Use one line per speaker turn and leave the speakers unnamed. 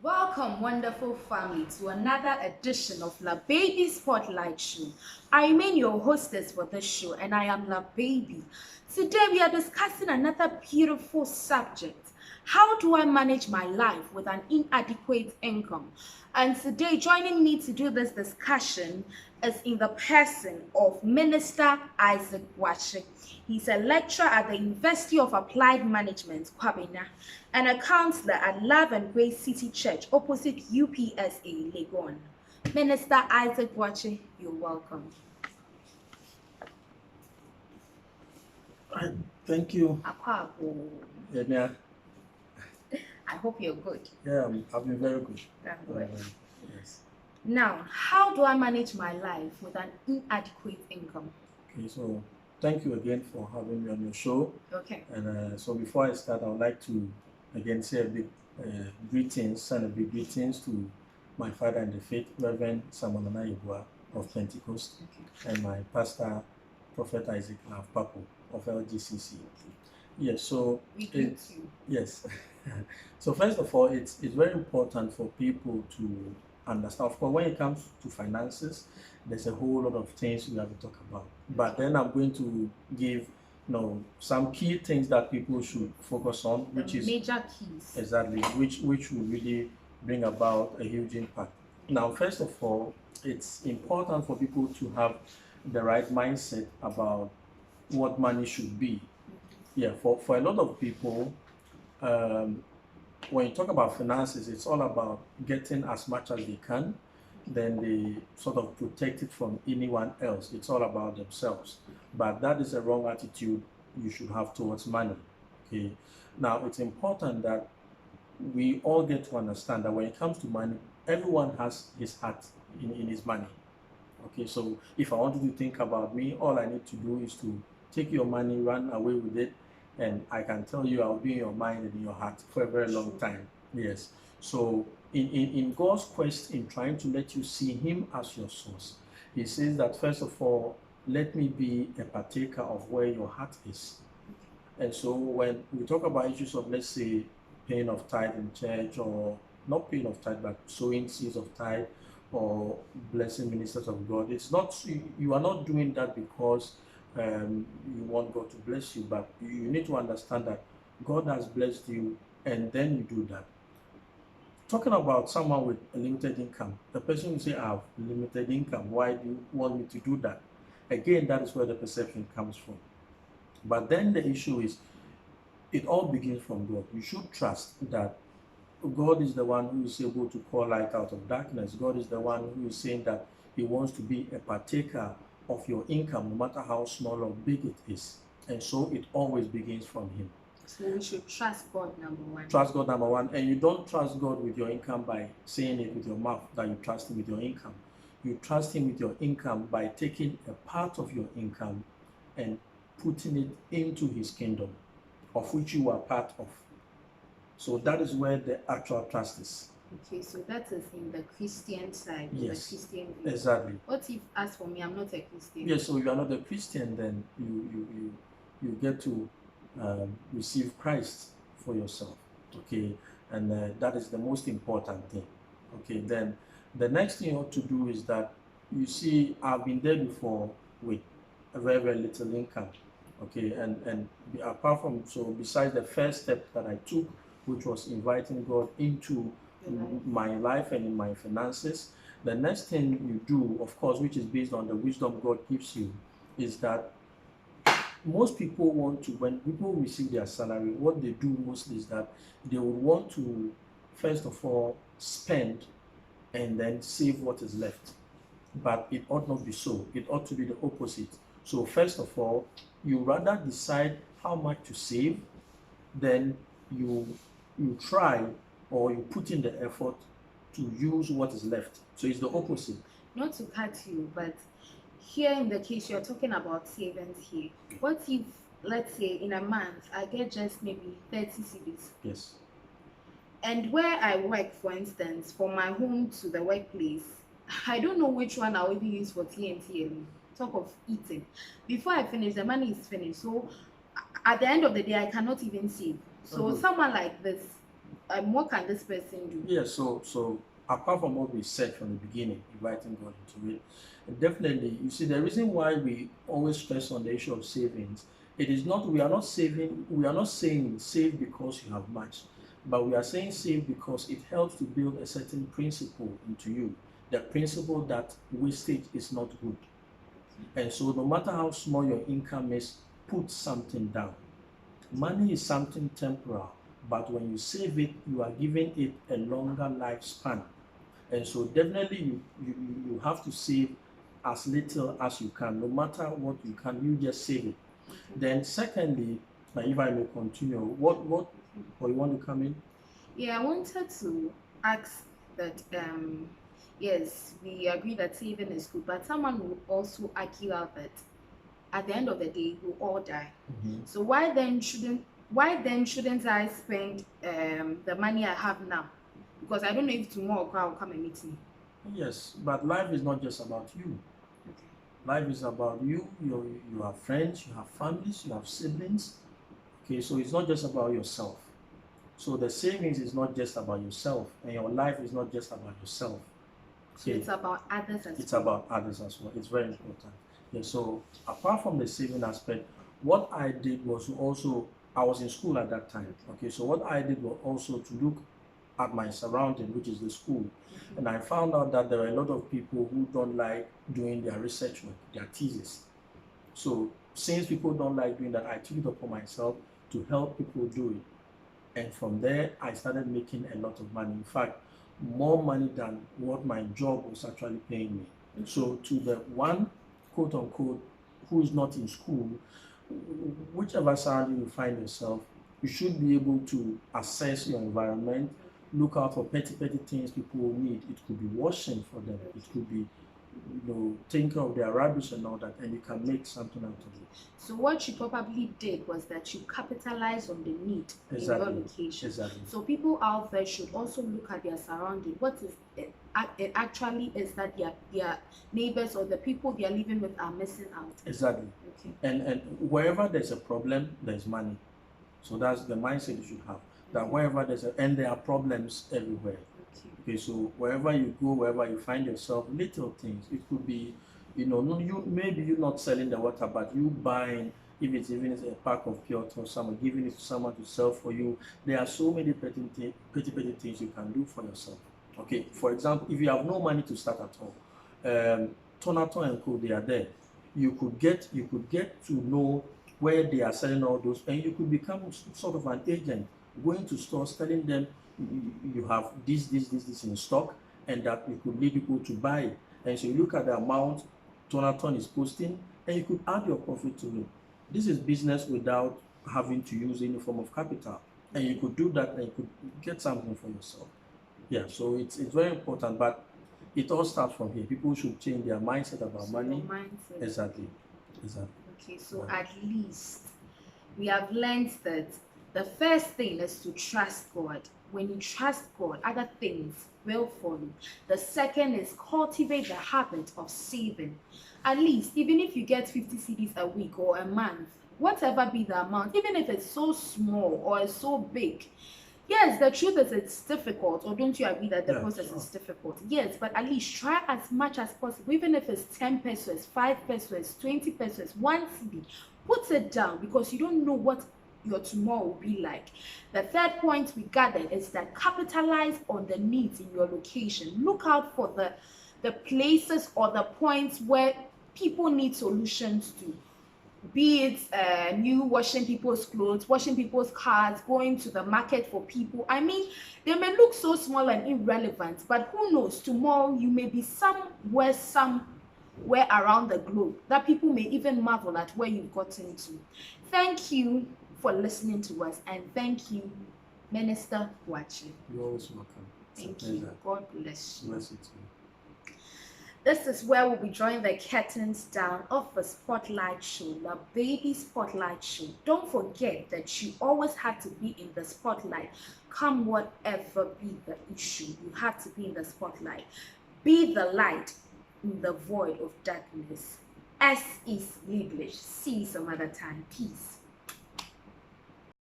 Welcome, wonderful family, to another edition of La Baby Spotlight Show. I remain your hostess for this show, and I am La Baby. Today, we are discussing another beautiful subject. How do I manage my life with an inadequate income? And today, joining me to do this discussion is in the person of Minister Isaac Wache. He's a lecturer at the University of Applied Management, Kwabena, and a counselor at Love and Grace City Church opposite UPSA, Legon. Minister Isaac Wache, you're welcome.
Thank you.
Yeah, I hope you're good.
Yeah, I've been very good.
Yes. Now, how do I manage my life with an inadequate income?
Okay, so thank you again for having me on your show.
Okay.
And so before I start, I would like to again say a big send a big greetings to my father in the faith, Reverend Samuel Anayibua of Pentecost, and my pastor, Prophet Isaac Papo of LGCC. Yes, so yes. So first of all, it's very important for people to understand. Of course, when it comes to finances, there's a whole lot of things we have to talk about. But then I'm going to give some key things that people should focus on, which is
major keys.
Exactly, which will really bring about a huge impact. Now, first of all, it's important for people to have the right mindset about what money should be. Yeah, for a lot of people, when you talk about finances, it's all about getting as much as they can, then they sort of protect it from anyone else. It's all about themselves. But that is a wrong attitude you should have towards money. Okay. Now, it's important that we all get to understand that when it comes to money, everyone has his heart in his money. Okay, so if I want you to think about me, all I need to do is to take your money, run away with it, and I can tell you I'll be in your mind and in your heart for a very long time. Yes. So in God's quest in trying to let you see him as your source, he says that first of all, let me be a partaker of where your heart is. And so when we talk about issues of, let's say, paying of tithe in church, or not paying of tithe, but sowing seeds of tithe, or blessing ministers of God, it's not, you are not doing that because you want God to bless you, but you need to understand that God has blessed you, and then you do that. Talking about someone with a limited income, the person will say, I have limited income, why do you want me to do that? Again, that is where the perception comes from. But then the issue is, it all begins from God. You should trust that God is the one who is able to call light out of darkness. God is the one who is saying that he wants to be a partaker of your income, no matter how small or big it is. And so it always begins from him.
So we should trust God, number one.
Trust God, number one. And you don't trust God with your income by saying it with your mouth that you trust him with your income. You trust him with your income by taking a part of your income and putting it into his kingdom, of which you are part of. So that is where the actual trust is.
Okay, so that is in the Christian side.
Yes,
the Christian view.
Exactly.
What if, as for me, I'm not a Christian?
Yes, so you are not a Christian, then you get to receive Christ for yourself. Okay, and that is the most important thing. Okay, then the next thing you ought to do is that, you see, I've been there before with a very, very little income. Okay, and apart from, so besides the first step that I took, which was inviting God into my life and in my finances, the next thing you do, of course, which is based on the wisdom God gives you, is that most people want to, when people receive their salary, what they do mostly is that they would want to, first of all, spend and then save what is left. But it ought not be so. It ought to be the opposite. So first of all, you rather decide how much to save, then you try, or you put in the effort to use what is left. So it's the opposite.
Not to cut you, but here in the case you're talking about savings here. What if, let's say, in a month I get just maybe 30 cedis?
Yes.
And where I work, for instance, from my home to the workplace, I don't know which one I'll even use for TNT. Talk of eating. Before I finish, the money is finished. So at the end of the day, I cannot even save. So someone like this, what can this person do?
Yes, so apart from what we said from the beginning, inviting God into it, definitely, you see, the reason why we always stress on the issue of savings, it is not we are not saving, we are not saying save because you have much, but we are saying save because it helps to build a certain principle into you, the principle that wastage is not good. And so, no matter how small your income is, put something down. Money is something temporal, but when you save it, you are giving it a longer lifespan. And so definitely you have to save as little as you can. No matter what you can, you just save it. Then secondly, if I may continue, what or you want to come in?
Yeah, I wanted to ask that yes, we agree that saving is good, but someone will also argue out that at the end of the day we'll all die. So why then shouldn't I spend the money I have now? Because I don't know if tomorrow God will come and meet me.
Yes, but life is not just about you.
Okay.
Life is about you. You have friends, you have families, you have siblings. Okay, so it's not just about yourself. So the savings is not just about yourself, and your life is not just about yourself.
So it's about others as
It's
well.
about others as well. It's very important. Yeah, so apart from the saving aspect, what I did was also, I was in school at that time. Okay, so what I did was also to look at my surrounding, which is the school. And I found out that there are a lot of people who don't like doing their research work, their thesis. So since people don't like doing that, I took it upon myself to help people do it. And from there, I started making a lot of money. In fact, more money than what my job was actually paying me. So to the one, quote unquote, who is not in school, whichever surrounding you find yourself, you should be able to assess your environment, look out for petty things people will need. It could be washing for them. It could be, taking care of their rubbish and all that, and you can make something out of it.
So what you probably did was that you capitalized on the need in your location.
Exactly.
So people out there should also look at their surrounding. What is it? It actually is that their neighbors or the people they are living with are missing out.
Exactly.
Okay.
And wherever there's a problem, there's money. So that's the mindset you should have. That wherever and there are problems everywhere. Okay, so wherever you go, wherever you find yourself, little things. It could be, maybe you're not selling the water, but you buying, if it's even a pack of pure water or someone giving it to someone to sell for you. There are so many petty things you can do for yourself. Okay, for example, if you have no money to start at all, Tonato and Co, they are there. You could get to know where they are selling all those, and you could become sort of an agent, going to stores, telling them you have this in stock, and that you could lead people to buy it. And so you look at the amount Tonaton is posting, and you could add your profit to it. This is business without having to use any form of capital, and you could do that, and you could get something for yourself. Yeah, so it's very important, but it all starts from here. People should change their mindset about money.
Mindset.
Exactly.
Okay, so at least we have learned that the first thing is to trust God. When you trust God, other things will follow. The second is cultivate the habit of saving. At least, even if you get 50 cedis a week or a month, whatever be the amount, even if it's so small or it's so big. Yes, the truth is it's difficult, or don't you agree that the process is difficult? Yes, but at least try as much as possible, even if it's 10 pesos, 5 pesos, 20 pesos, 1 cedi, put it down, because you don't know what your tomorrow will be like. The third point we gathered is that capitalize on the needs in your location. Look out for the places or the points where people need solutions to. Be it you washing people's clothes, washing people's cars, going to the market for people. I mean, they may look so small and irrelevant, but who knows, tomorrow you may be somewhere around the globe that people may even marvel at where you've gotten to. Thank you for listening to us, and thank you, Minister Wachi.
You're always welcome.
Thank you. God bless you.
Bless you too.
This is where we'll be drawing the curtains down of the Spotlight Show, the Baby Spotlight Show. Don't forget that you always have to be in the spotlight. Come whatever be the issue, you have to be in the spotlight. Be the light in the void of darkness. S is English. See you some other time. Peace.